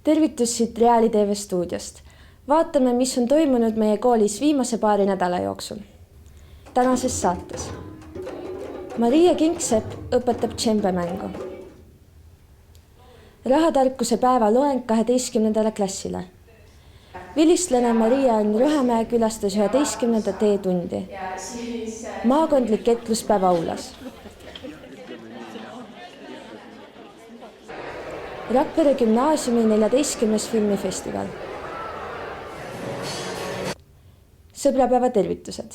Tervitus siit Reali TV stuudiost. Vaatame, mis on toimunud meie koolis viimase paari nädala jooksul. Tänases saates. Maria Kingsepp õpetab džembemängu. Rahatarkuse päeva loeng 12. klassile. Vilistlane Maria on Rühemäe külastas 11. teetundi. Maakondlik etluspäev aulas. Rakvere gümnaasiumi 14. filmifestival. Sõbrapäeva tervitused.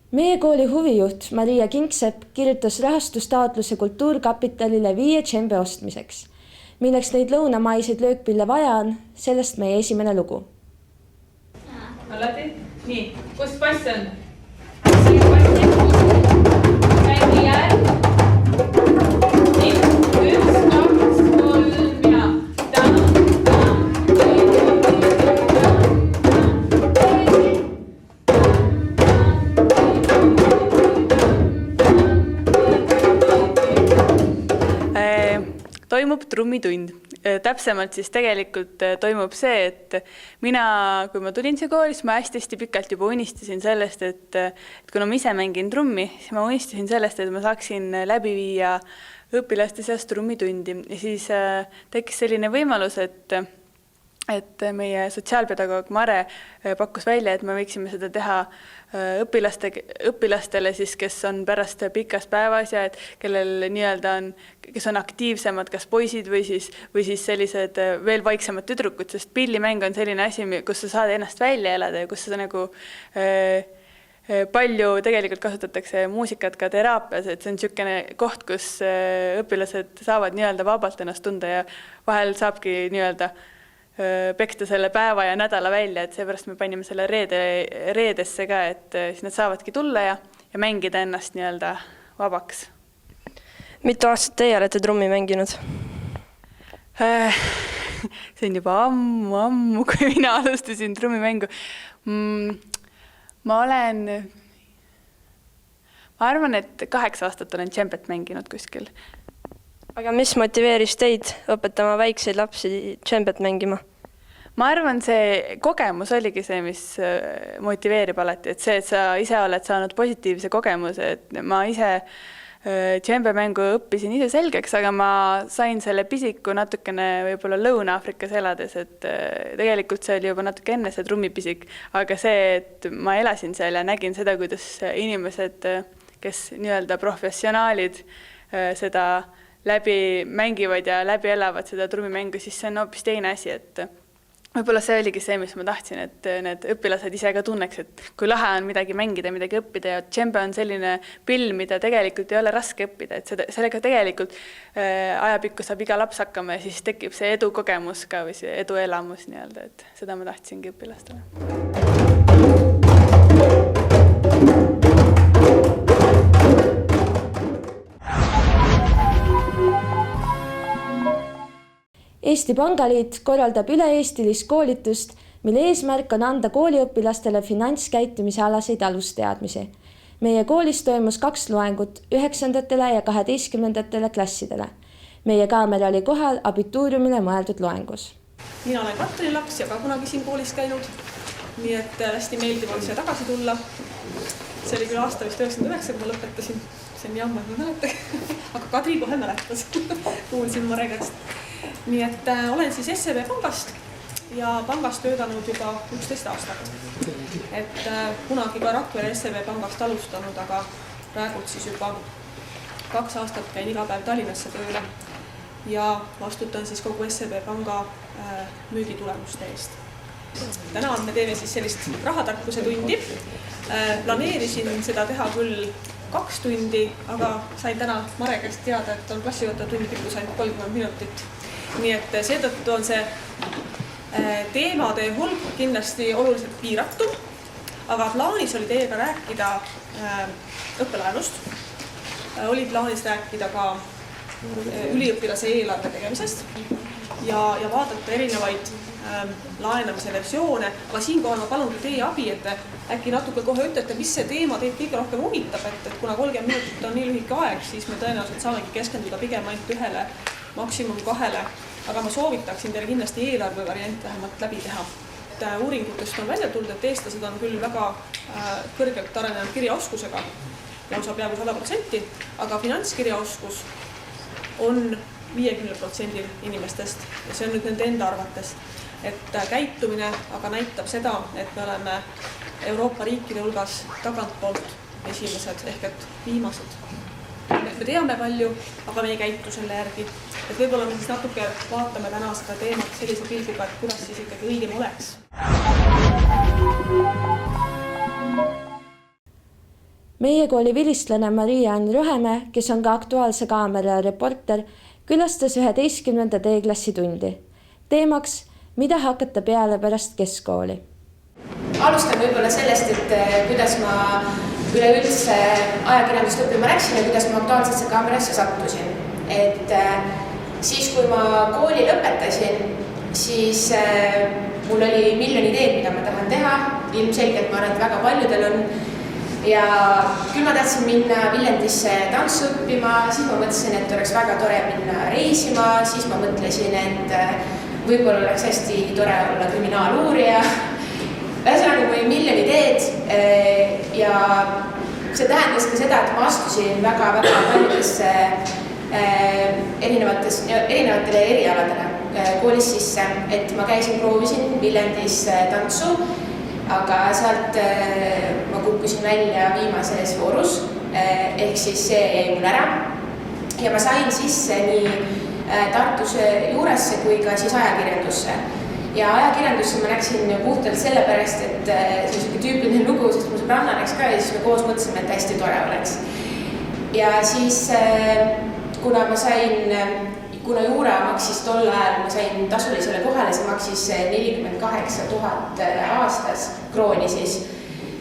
Meie kooli huvijuht Maria Kingsepp kirjutas rahastustaotluse kultuurkapitalile 5 džembe ostmiseks. Milleks neid lõunamaiseid löökpille vaja on, sellest meie esimene lugu. Alati? Nii, kus pass on? Siin passi. Mängi järg. Nii, 1, 2, 3 ja toimub trummitund. Täpsemalt siis tegelikult toimub see, et mina, kui ma tulin siia koolis, ma hästi pikalt juba unistasin sellest, et kuna ma ise mängin trummi, siis ma unistasin sellest, et ma saaksin läbi viia õpilaste seas trummitundi. Ja siis tekkis selline võimalus, et meie sotsiaalpedagoog Mare pakkus välja, et me võiksime seda teha õpilastele, siis, kes on pärast pikas päevas ja et kellel nii-öelda on, kes on aktiivsemad, kas poisid või siis sellised veel vaiksemad tüdrukud, sest pillimäng on selline asi, kus sa saad ennast välja elada ja kus sa nagu palju tegelikult kasutatakse muusikat ka teraapias, et see on niisugune koht, kus õpilased saavad nii-öelda vabalt ennast tunda ja vahel saabki nii-öelda peksta selle päeva ja nädala välja, et seepärast me panime selle reedesse ka, et siis nad saavadki tulla ja mängida ennast nii-öelda vabaks. Mitu aastat teie olete trummi mänginud? See on juba ammu, kui mina alustasin trummimängu. Ma arvan, et 8 aastat olen džembet mänginud kuskil. Aga mis motiveeris teid õpetama väikseid lapsi džembet mängima? Ma arvan, see kogemus oligi see, mis motiveerib alati, et see, et sa ise oled saanud positiivse kogemuse, et ma ise džembemängu õppisin ise selgeks, aga ma sain selle pisiku natukene võib-olla Lõuna-Aafrikas elades, et tegelikult see oli juba natuke enne see trummipisik, aga see, et ma elasin seal ja nägin seda, kuidas inimesed, kes nii-öelda professionaalid seda läbi mängivad ja läbi elavad seda trummimängu, siis see on hoopis teine asi, et võib-olla see oligi see, mis ma tahtsin, et need õpilased ise ka tunneks, et kui lahe on midagi mängida, midagi õppida ja džembe on selline pill, mida tegelikult ei ole raske õppida, et sellega tegelikult ajapikku saab iga laps hakkama ja siis tekib see edukogemus ka või see eduelamus nii-öelda, et seda ma tahtsingi õpilastele. Eesti Pangaliit korraldab üle-eestilist koolitust, mille eesmärk on anda kooliõpilastele finantskäitumise alaseid alusteadmisi. Meie koolis toimus 2 loengut 9. ja 12. klassidele. Meie kaamera oli kohal abituuriumile mõeldud loengus. Mina olen Katri laps ja ka kunagi siin koolis käinud, nii et hästi meeldiv on siia tagasi tulla. See oli küll aasta vist 99, kui ma lõpetasin. See on nii ammu, et ma mäletan. Aga Kadri kohe mäletas. Kuulsin Mare käest. Nii et olen siis SEB pangast ja pangas töötanud juba 11 aastat. Et kunagi ka Rakvere SEB pangast alustanud, aga praegult siis juba 2 aastat käin iga päev Tallinnasse tööle ja vastutan siis kogu SEB panga müügitulemuste eest. Täna me teeme siis sellist rahatarkuse tundi. Planeerisin seda teha küll 2 tundi, aga sain täna Mare käest teada, et on klassijuhataja tunni pikkus ainult 30 minutit. Nii et seetõttu on see teemade hulk kindlasti oluliselt piiratum, aga plaanis oli teiega rääkida õppelaenust. Oli plaanis rääkida ka üliõpilase eelarve tegemisest ja vaadata erinevaid laenamise versioone, aga siinkohal ma palungi teie abi, et äkki natuke kohe ütlete, mis see teema teid kõige rohkem huvitab, et kuna 30 minutit on nii lühike aeg, siis me tõenäoliselt saamegi keskenduda pigem ainult ühele, maksimum 2, aga ma soovitaksin teile kindlasti eelarve variant vähemalt läbi teha. Uuringutest on välja tulnud, et eestlased on küll väga kõrgelt arenenud kirjaoskusega, lausa peaaegu 100%, aga finantskirjaoskus on 50% inimestest ja see on nüüd nende enda arvates. Et käitumine aga näitab seda, et me oleme Euroopa riikide hulgas tagantpoolt esimesed ehk et viimased. Me teame palju, aga me ei käitu selle järgi. Et võib-olla me siis natuke vaatame täna seda teemat sellise pilguga, et kuidas siis ikkagi õigem oleks. Meie kooli vilistlane Maria-Ann Rõhemäe, kes on ka Aktuaalse Kaamera reporter, külastas 11. D-klassi tundi. Teemaks, mida hakata peale pärast keskkooli. Alustan võib-olla sellest, et kuidas ma üleüldse ajakirjandust õppima läksin ja kuidas ma Aktuaalsesse Kaamerasse sattusin. Et siis, kui ma kooli lõpetasin, siis mul oli miljon ideed, mida ma tahan teha. Ilmselgelt ma arvan, et väga paljudel on. Ja küll ma tahtsin minna Viljandisse tantsu õppima, siis ma mõtlesin, et oleks väga tore minna reisima, siis ma mõtlesin, et võib-olla oleks hästi tore olla kriminaaluurija. Ühesõnaga, mul oli miljon ideed ja see tähendas ka seda, et ma astusin väga-väga paljudesse erinevatele erialadele koolis sisse, et ma proovisin Viljandis tantsu, aga sealt ma kukkusin välja viimases voorus, ehk siis see jäi mul ära ja ma sain sisse nii Tartus juuresse kui ka siis ajakirjandusse. Ja ajakirjandusse ma läksin puhtalt sellepärast, et see on tüüpiline lugu, sest mu sõbranna läks ka ja siis me koos mõtlesime, et hästi tore oleks. Ja siis kuna juura maksis tol ajal, ma sain tasulisele kohale, see maksis 48 000 aastas krooni siis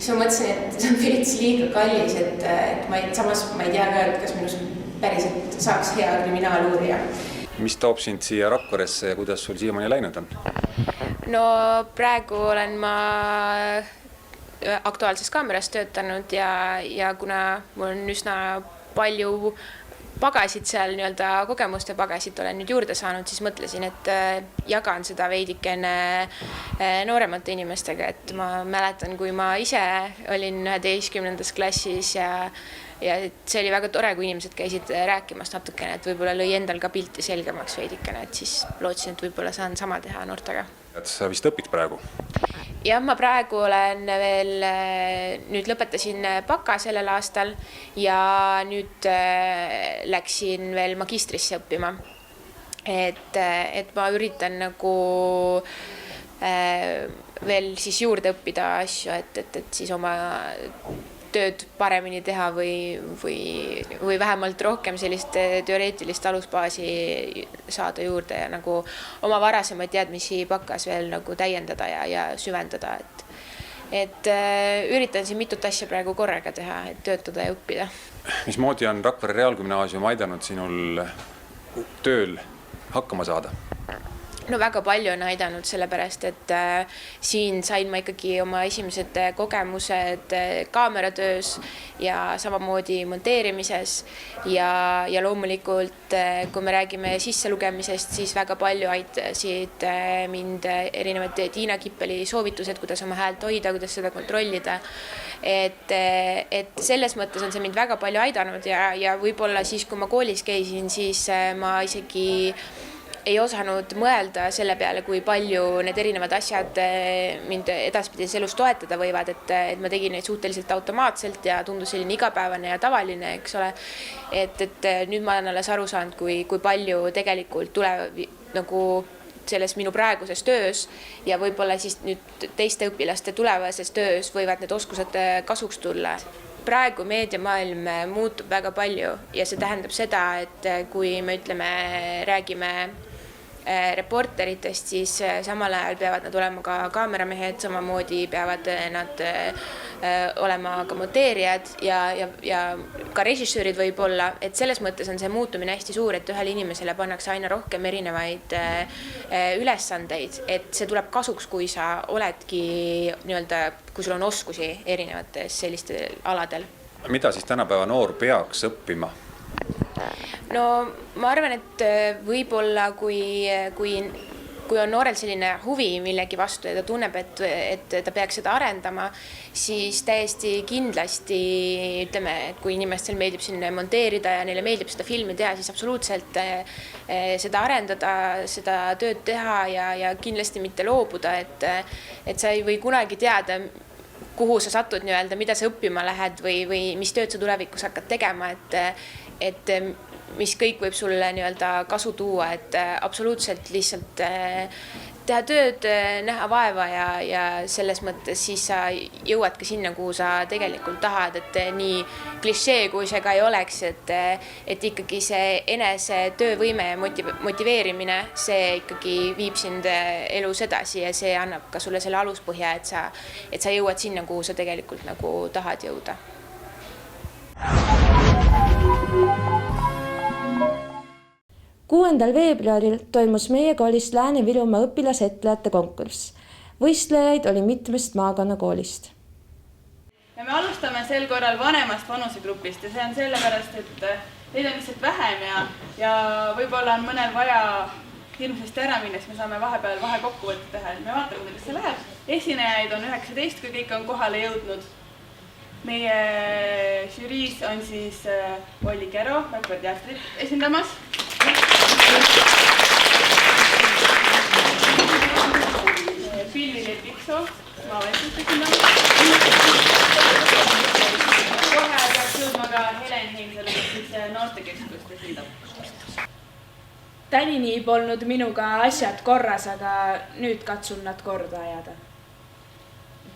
ma mõtlesin, et see on veits liiga kallis, et samas ma ei tea ka, et kas minust päriselt saaks hea kriminaaluurija. Mis toob sind siia Rakveresse ja kuidas sul siiamaani läinud on? No praegu olen ma Aktuaalses Kaameras töötanud ja kuna mul on üsna palju pagasid seal, kogemuste pagasid olen nüüd juurde saanud, siis mõtlesin, et jagan seda veidikene nooremate inimestega, et ma mäletan, kui ma ise olin 11. klassis ja see oli väga tore, kui inimesed käisid rääkimas natukene, et võib-olla lõi endal ka pilti selgemaks veidikene, et siis lootsin, et võib-olla saan sama teha noortega. Sa vist õpid praegu? Jah, ma praegu olen veel, nüüd lõpetasin baka sellel aastal ja nüüd läksin veel magistrisse õppima. Et ma üritan nagu veel siis juurde õppida asju, et siis oma tööd paremini teha või vähemalt rohkem sellist teoreetilist alusbaasi saada juurde ja nagu oma varasemaid teadmisi bakas veel nagu täiendada ja süvendada. Et üritan siin mitut asja praegu korraga teha, et töötada ja õppida. Mismoodi on Rakvere Reaalgümnaasium aidanud sinul tööl hakkama saada? No väga palju on aidanud sellepärast, et siin sain ma ikkagi oma esimesed kogemused kaameratöös ja samamoodi monteerimises ja loomulikult, kui me räägime sisselugemisest, siis väga palju aitasid mind erinevad Tiina Kippeli soovitused, kuidas oma häält hoida, kuidas seda kontrollida. Et selles mõttes on see mind väga palju aidanud ja võib-olla siis, kui ma koolis käisin, siis ma isegi ei osanud mõelda selle peale, kui palju need erinevad asjad mind edaspidises elus toetada võivad, et ma tegin neid suhteliselt automaatselt ja tundus selline igapäevane ja tavaline, eks ole. Et nüüd ma olen alles aru saanud, kui palju tegelikult tuleb nagu selles minu praeguses töös ja võib-olla siis nüüd teiste õpilaste tulevases töös võivad need oskused kasuks tulla. Praegu meediamaailm muutub väga palju ja see tähendab seda, et kui me räägime reporteritest, siis samal ajal peavad nad olema ka kaameramehed, samamoodi peavad nad olema ka monteerijad ja ka režissöörid võib-olla, et selles mõttes on see muutumine hästi suur, et ühele inimesele pannakse aina rohkem erinevaid ülesandeid, et see tuleb kasuks, kui sa oledki nii-öelda, kui sul on oskusi erinevates sellistel aladel. Mida siis tänapäeva noor peaks õppima? No ma arvan, et võib-olla kui on noorel selline huvi millegi vastu ja ta tunneb, et ta peaks seda arendama, siis täiesti kindlasti ütleme, et kui inimestel meeldib sinna monteerida ja neile meeldib seda filmi teha, siis absoluutselt seda arendada, seda tööd teha ja kindlasti mitte loobuda, et sa ei või kunagi teada, kuhu sa satud nii-öelda, mida sa õppima lähed või mis tööd sa tulevikus hakkad tegema, et mis kõik võib sulle nii-öelda kasu tuua, et absoluutselt lihtsalt teha tööd, näha vaeva ja selles mõttes siis sa jõuad ka sinna, kuhu sa tegelikult tahad, et nii klišee, kui see ka ei oleks, et ikkagi see enese töövõime ja motiveerimine, see ikkagi viib sind elus edasi ja see annab ka sulle selle aluspõhja, et sa jõuad sinna, kuhu sa tegelikult nagu tahad jõuda. 6. veebruaril toimus meie koolist Lääne-Virumaa õpilasetlejate konkurss. Võistlejaid oli mitmest maakonnakoolist. Ja me alustame sel korral vanemast vanusegrupist ja see on sellepärast, et neid on lihtsalt vähem ja võib-olla on mõnel vaja hirmsasti ära minna, siis me saame vahepeal vahekokkuvõtte teha. Me vaatame, kuidas see läheb. Esinejaid on 19, kui kõik on kohale jõudnud. Meie žüriis on siis Olli Kero, Rakvere teatrit esindamas. Pilvi Lepiksoo, maavalitsus esindamas. Kohe peaks jõudma ka Helen Heinsalu, kes siis noortekeskust esindab. Tänini polnud minuga asjad korras, aga nüüd katsun nad korda ajada.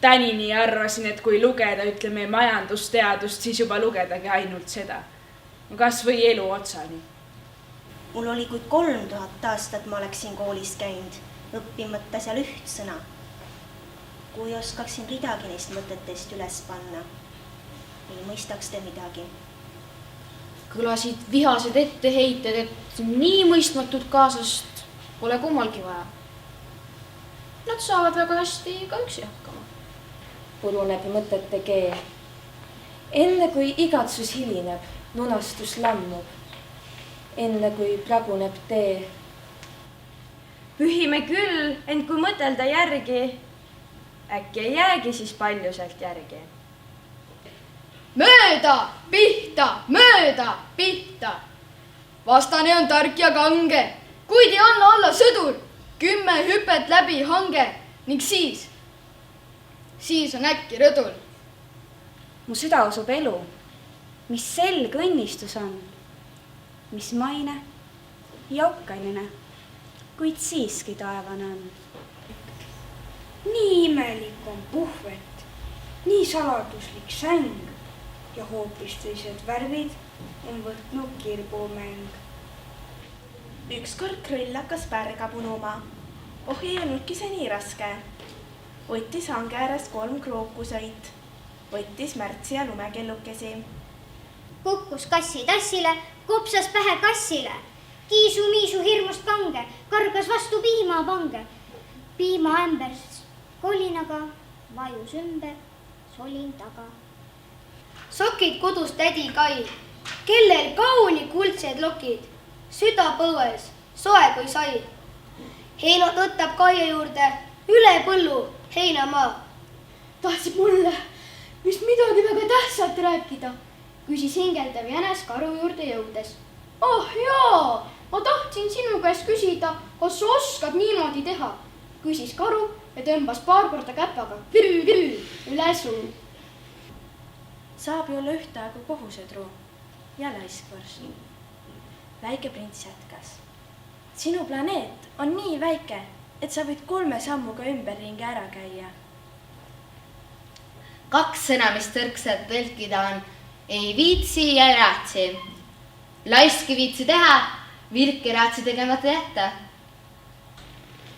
Tänini arvasin, et kui lugeda, ütleme, majandusteadust, siis juba lugedagi ainult seda. Kas või elu otsani. Mul oli kui 3000 aastat ma oleksin koolis käinud, õppimata seal üht sõna. Kui oskaksin ridagi neist mõtetest üles panna, ei mõistaks te midagi. Kõlasid vihased etteheited, et nii mõistmatud kaasast pole kummalgi vaja. Nad saavad väga hästi ka üksi hakkama. Puruneb mõtete keel. Enne kui igatsus hilineb, lunastus lammub. Enne kui praguneb tee. Pühime küll, ent kui mõtelda järgi, äkki ei jäägi siis palju sealt järgi. Mööda, pihta. Vastane on tark ja kange, kuid ei anna alla sõdur, 10 hüpet läbi hange ning siis on äkki rõdul. Mu süda usub elu, mis selg õnnistus on, mis maine, jaukaline, kuid siiski taevane on. Nii imelik on puhvet, nii saladuslik säng ja hoopis teised värvid on võtnud kirbumäng. Ükskord krõll hakkas pärga punuma. Oh, ei olnudki see nii raske. Võttis hange ääres 3 krookusõit. Võttis märtsi ja lumekellukesi. Kukkus kassi tassile, kopsas pähe kassile. Kiisu-miisu hirmust kange, kargas vastu piimapange. Piimaämber kolinaga vajus ümber, solin taga. Sokid kodus tädi Kai, kellel kauni kuldsed lokid, süda põues, soe kui sai. Heino tõttab Kaie juurde üle põllu heinamaa. Tahtsid mulle vist midagi väga tähtsat rääkida, küsis hingeldav jänes karu juurde jõudes. Oh jaa, ma tahtsin sinu käest küsida, kas sa oskad niimoodi teha, küsis karu ja tõmbas paar korda käpaga üle suu. Saab ju olla ühtaegu kohusetruu ja laiskvarst. Väike prints jätkas. Sinu planeet on nii väike, et sa võid 3 sammuga ümberringi ära käia. 2 sõna, mis tõrksalt tõlkida on, ei viitsi ja raatsi. Laiski viitsi teha, virke raatsi tegemata jätta.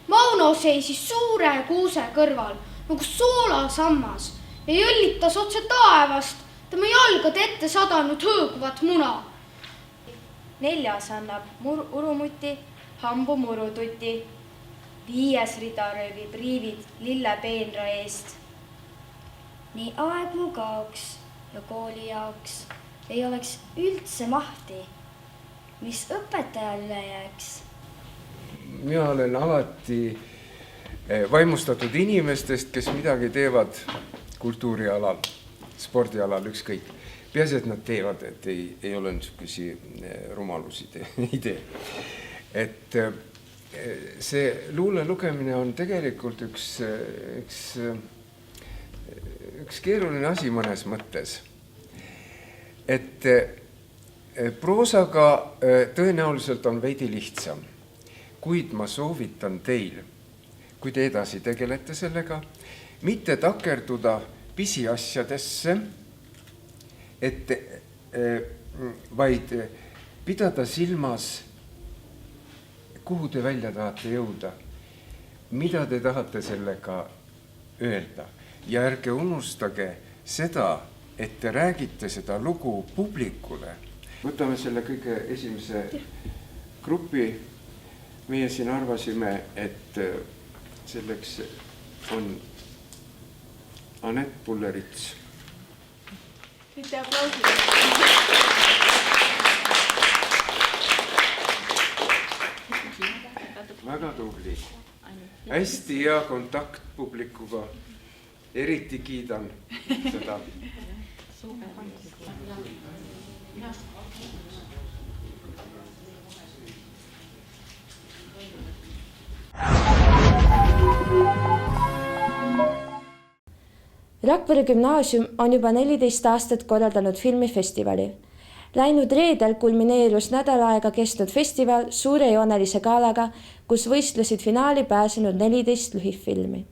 Mauno seisis suure kuuse kõrval nagu soolasammas ja jõllitas otse taevast tema jalgade ette sadanud hõõguvat muna. 4. annab urumuti, hambu murututi. 5. rida röövib riivid lillepeenra eest. Nii aeg mu kaoks ja kooli jaoks ei oleks üldse mahti, mis õpetajal üle jääks. Mina olen alati vaimustatud inimestest, kes midagi teevad kultuurialal, spordialal, ükskõik. Peaasi, et nad teevad, et ei ole niisugusi rumalusi idee. Et see luule lugemine on tegelikult üks keeruline asi mõnes mõttes. Et proosaga tõenäoliselt on veidi lihtsam, kuid ma soovitan teil, kui te edasi tegelete sellega, mitte takerduda pisiasjadesse, vaid pidada silmas, kuhu te välja tahate jõuda, mida te tahate sellega öelda. Ja ärge unustage seda, et te räägite seda lugu publikule. Võtame selle kõige esimese grupi. Meie siin arvasime, et selleks on Anett Pullerits. Mitte aplausi. Väga tubli. Hästi hea kontakt publikuga. Eriti kiidan seda. Rakvere gümnaasium on juba 14 aastat korraldanud filmifestivali. Läinud reedel kulmineerus nädal aega kestnud festival suurejoonelise gaalaga, kus võistlesid finaali pääsenud 14 lühifilmi.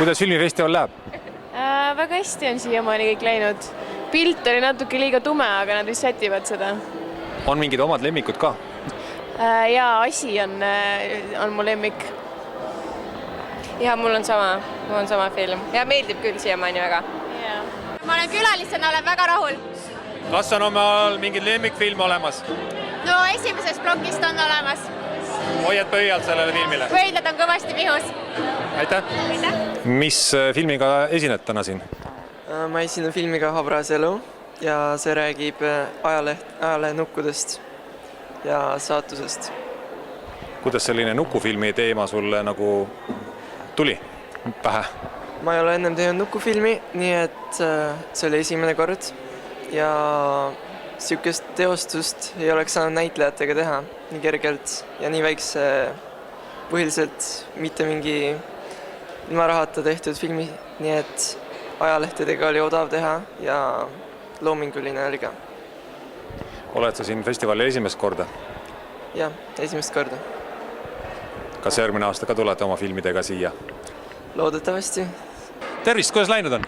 Kuidas filmifestival läheb? Väga hästi on siiamaani kõik läinud. Pilt oli natuke liiga tume, aga nad vist sätivad seda. On mingid omad lemmikud ka? Ja Asi on mu lemmik. Ja mul on sama film. Ja meeldib küll siiamaani väga. Ma olen külalisena, olen väga rahul. Kas on omal mingid lemmikfilm olemas? No esimesest plokist on olemas. Hoiad pöialt sellele filmile? Pöidlad on kõvasti vihus. Aitäh! Mis filmiga esined täna siin? Ma esinen filmiga Habras elu ja see räägib ajalehenukkudest ja saatusest. Kuidas selline nukufilmi teema sulle nagu tuli pähe? Ma ei ole ennem teinud nukufilmi, nii et see oli esimene kord ja sihukest teostust ei oleks saanud näitlejatega teha nii kergelt ja nii väikse, põhiliselt mitte mingi ilma rahata tehtud filmi, nii et ajalehtedega oli odav teha ja loominguline oli ka. Oled sa siin festivalil esimest korda? Jah, esimest korda. Kas järgmine aasta ka tulete oma filmidega siia? Loodetavasti. Tervist, kuidas läinud on?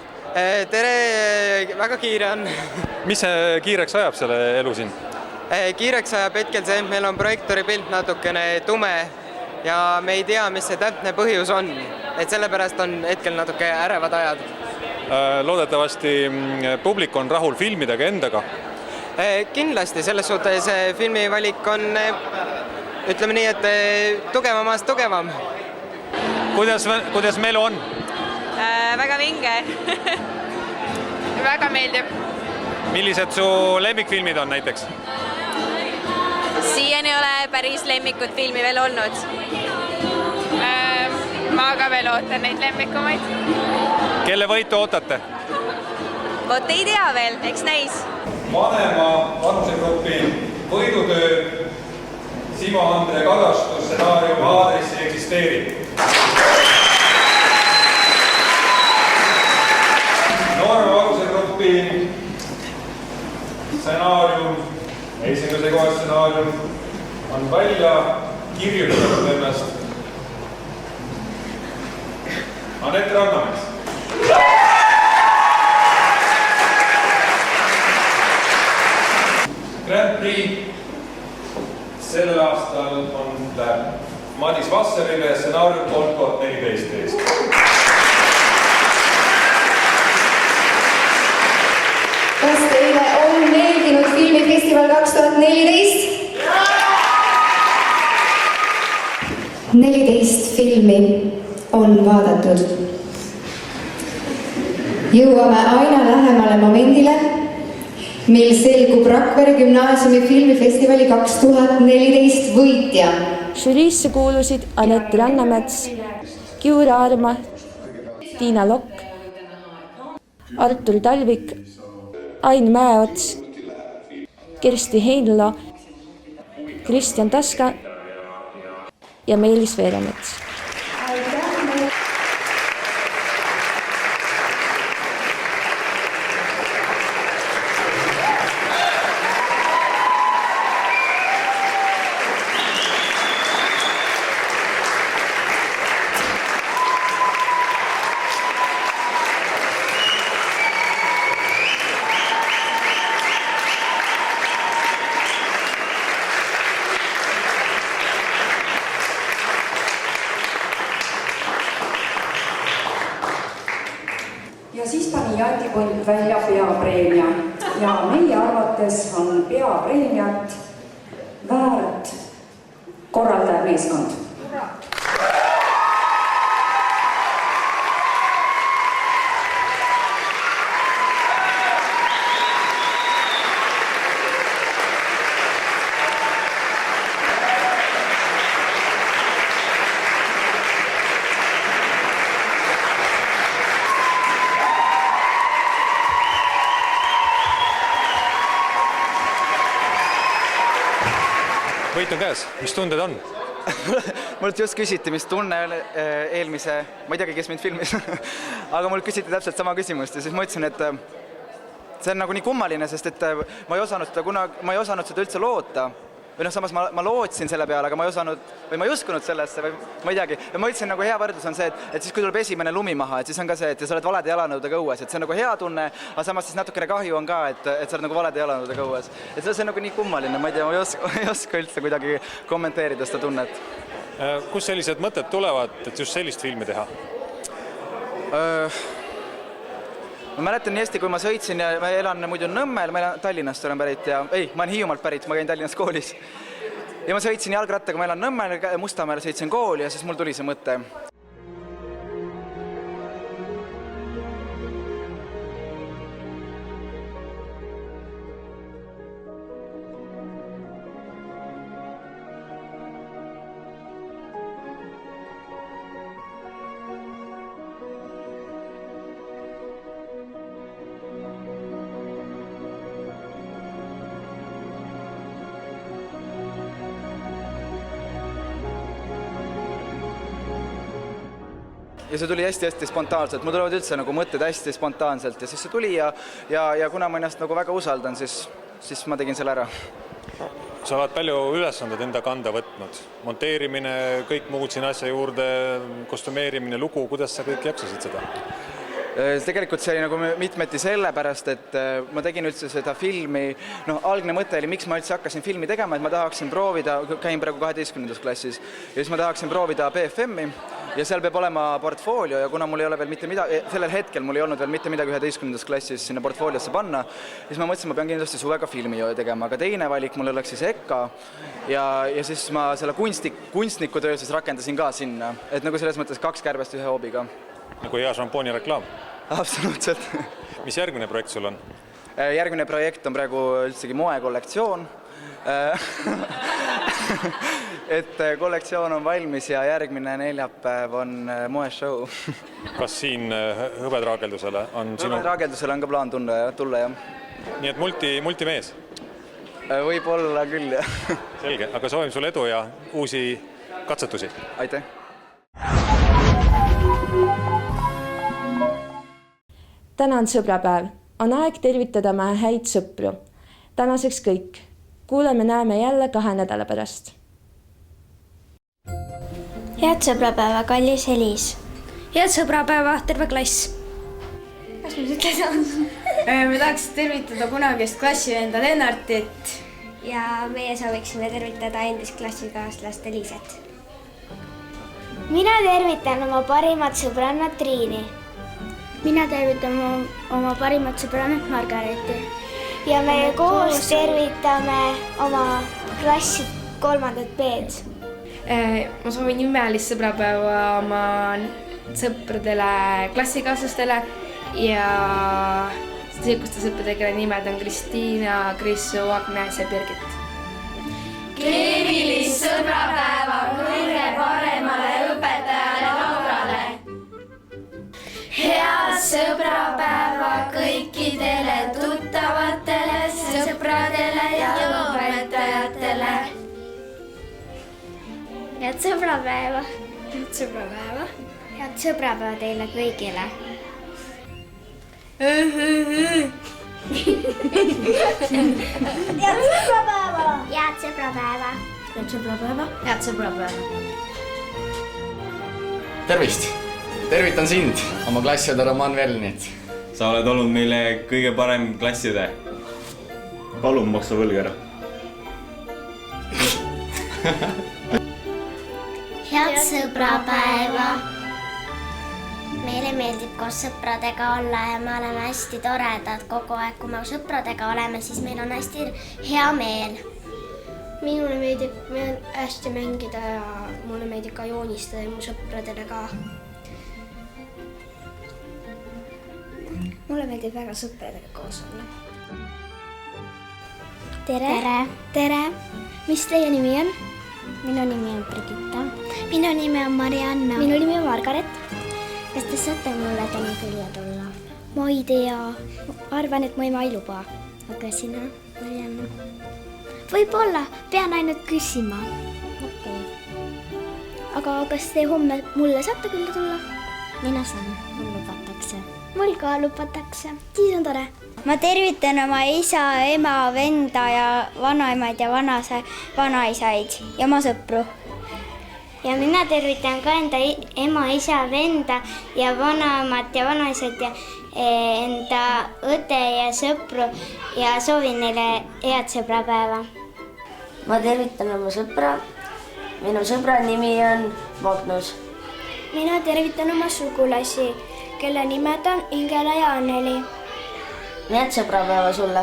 Tere, väga kiire on. Mis see kiireks ajab selle elu siin? Kiireks ajab hetkel see, et meil on projektori pilt natukene tume ja me ei tea, mis see täpne põhjus on. Et sellepärast on hetkel natuke ärevad ajad. Loodetavasti publik on rahul filmidega endaga? Kindlasti, selles suhtes filmivalik on, ütleme nii, et tugevamast tugevam. Kuidas melu on? Väga vinge. Väga meeldib. Millised su lemmikfilmid on näiteks? Siiani ei ole päris lemmikut filmi veel olnud. Ma ka veel ootan neid lemmikumaid. Kelle võitu ootate? Vot ei tea veel, eks näis. Vanema vanusegrupi võidutöö Simo Andre Kadastus stsenaarium aadressi eksisteerib. Noorema vanusegrupi stsenaarium, esimese kohe stsenaarium on välja kirjutatud ennast Anett Rannamets. Grand Prix sellel aastal läheb Madis Vasserile stsenaarium 3014 eest. Kas teile on meeldinud filmifestival 2014? 14 filmi on vaadatud. Jõuame aina lähemale momendile, mil selgub Rakvere gümnaasiumi filmifestivali 2014 võitja. Žüriisse kuulusid Anett Rannamets, Kiura Arma, Tiina Lokk, Artur Talvik, Ain Mäeots, Kersti Heinlo, Kristjan Taska ja Meelis Veeremets. Ja siis pani Jandikond välja peapreemia ja meie arvates on peapreemiat väärt korraldaja meeskond. Võit on käes, mis tunded on? Mult just küsiti, mis tunne eelmise, ma ei teagi, kes mind filmis, aga mult küsiti täpselt sama küsimust ja siis ma ütlesin, et see on nagu nii kummaline, sest et ma ei osanud seda üldse loota. Või samas ma lootsin selle peale, aga ma ei uskunud sellesse või ma ei teagi. Ja ma ütlesin, nagu hea võrdlus on see, et siis kui tuleb esimene lumi maha, et siis on ka see, et sa oled valede jalanõudega õues, et see on nagu hea tunne, aga samas siis natukene kahju on ka, et sa oled nagu valede jalanõudega õues. Et see on nagu nii kummaline, ma ei tea, ma ei oska üldse kuidagi kommenteerida seda tunnet. Kus sellised mõtted tulevad, et just sellist filmi teha? Ma mäletan nii hästi, kui ma sõitsin ja ma elan muidu Nõmmel, ma elan Tallinnast olen pärit ja ma olen Hiiumaalt pärit, ma käin Tallinnas koolis. Ja ma sõitsin jalgrattaga, ma elan Nõmmel, Mustamäel sõitsin kooli ja siis mul tuli see mõte. ja see tuli hästi-hästi spontaanselt, mul tulevad üldse nagu mõtted hästi spontaanselt ja siis see tuli ja kuna ma ennast nagu väga usaldan, siis ma tegin selle ära. Sa oled palju ülesanded enda kanda võtnud, monteerimine, kõik muud siin asja juurde, kostümeerimine, lugu, kuidas sa kõik jaksasid seda? Tegelikult see oli nagu mitmeti sellepärast, et ma tegin üldse seda filmi, algne mõte oli, miks ma üldse hakkasin filmi tegema, et ma tahaksin proovida, käin praegu 12. klassis, ja siis ma tahaksin proovida BFM-i ja seal peab olema portfoolio ja kuna mul ei ole veel mitte midagi, sellel hetkel mul ei olnud veel mitte midagi 11. klassis sinna portfooliosse panna, siis ma mõtlesin, ma pean kindlasti suvega filmi tegema, aga teine valik mul oleks siis EKA ja siis ma selle kunstniku töö siis rakendasin ka sinna, et nagu selles mõttes 2 kärbest 1 hoobiga. Nagu hea šampooni reklaam? Absoluutselt. Mis järgmine projekt sul on? Järgmine projekt on praegu üldsegi moekollektsioon. Et kollektsioon on valmis ja järgmine neljapäev on moeshow. Kas siin hõbedraageldusele on sinu... Hõbedraageldusele on ka plaan tulla, jah. Nii et multimees? Võib olla küll, jah. Selge, aga soovin sulle edu ja uusi katsetusi. Aitäh! Täna on sõbrapäev. On aeg tervitada oma häid sõpru. Tänaseks kõik. Kuuleme näeme jälle 2 nädala pärast. Head sõbrapäeva, kallis Elis. Head sõbrapäeva, terve klass. Kas me ütlesime? Me tahaks tervitada kunagist klassivenda Lennartit. Ja meie sooviksime tervitada endist klassikaaslast Eliset. Mina tervitan oma parimat sõbrannat Triini. Mina tervitan oma parimat sõbrannat Margareti. Ja me koos tervitame oma klassi 3. B-d. Ma soovin imelist sõbrapäeva oma sõpradele, klassikaaslastele ja sihkuste sõpradega nimed on Kristiina, Krissu, Agnes ja Birgit. Keemilist sõbrapäeva kõige paremale õpetajale Laurale. Head sõbrapäeva kõikidele tuttavatele, sõpradele ja õpetajatele. Head sõbrapäeva. Head sõbrapäeva. Head sõbrapäeva teile kõigile. Head sõbrapäeva. Head sõbrapäeva. Head sõbrapäeva. Head sõbrapäeva. Tervist! Tervitan sind, oma klassiõde Roman Velnit. Sa oled olnud meile kõige parem klassiõde. Palun maksa võlg ära. Head sõbrapäeva. Meile meeldib koos sõpradega olla ja me oleme hästi toredad kogu aeg. Kui me sõpradega oleme, siis meil on hästi hea meel. Minule meeldib hästi mängida ja mulle meeldib ka joonistada ja mu sõpradele ka. Mulle meeldib väga sõpradega koos olla. Tere. Tere. Tere. Mis teie nimi on? Minu nimi on Brigitta. Minu nimi on Marianna. Minu nimi on Margaret. Kas te saate mulle täna külla tulla? Ma ei tea. Arvan, et mu ema ei luba. Aga sina, Marianna? Võib-olla. Pean ainult küsima. Okei. Aga kas te homme mulle saate külla tulla? Mina saan. Mul lubatakse. Mul ka lubatakse. Siis on tore. Ma tervitan oma isa, ema, venda ja vanaemaid ja vanaisaid ja oma sõpru. Ja mina tervitan ka enda ema, isa, venda ja vanaemat ja vanaisad ja enda õde ja sõpru ja soovin neile head sõbrapäeva. Ma tervitan oma sõpra. Minu sõbra nimi on Magnus. Mina tervitan oma sugulasi, kelle nimed on Ingela ja Anneli. Head sõbrapäeva sulle.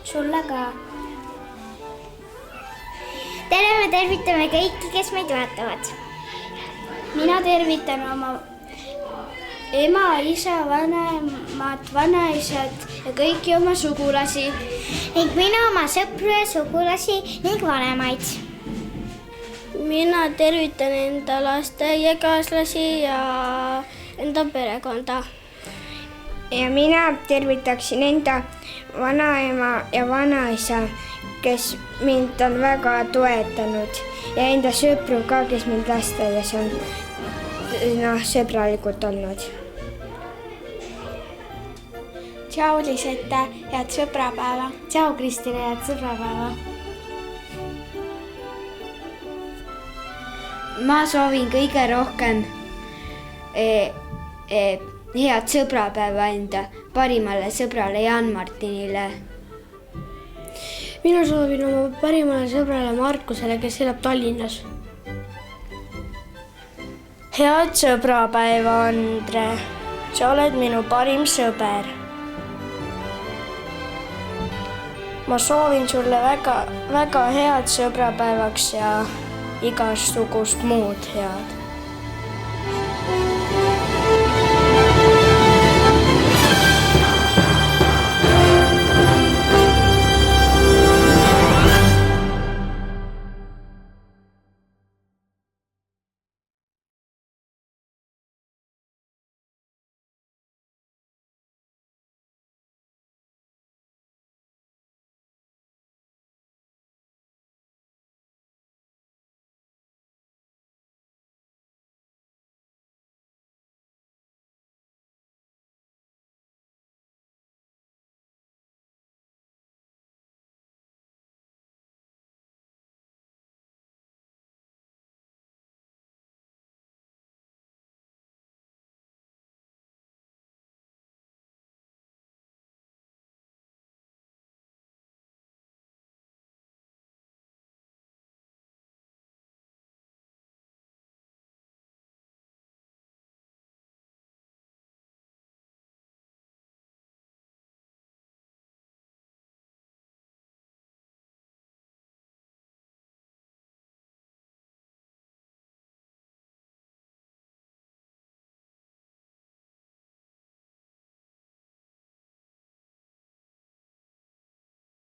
Sulle ka. Tere, me tervitame kõiki, kes meid vaatavad. Mina tervitan oma ema, isa, vanemad, vanaisad ja kõiki oma sugulasi. Ning mina oma sõpru ja sugulasi ning vanemaid. Mina tervitan enda lasteaiakaaslasi ja enda perekonda. Ja mina tervitaksin enda vanaema ja vanaisa, kes mind on väga toetanud ja enda sõpru ka, kes mind lasteaias on sõbralikud olnud. Tšau, Lisette, head sõbrapäeva. Tšau, Kristine, head sõbrapäeva. Ma soovin kõige rohkem head sõbrapäeva enda parimale sõbrale Jan Martinile. Mina soovin oma parimale sõbrale Markusele, kes elab Tallinnas. Head sõbrapäeva, Andre. Sa oled minu parim sõber. Ma soovin sulle väga head sõbrapäevaks ja igasugust muud head.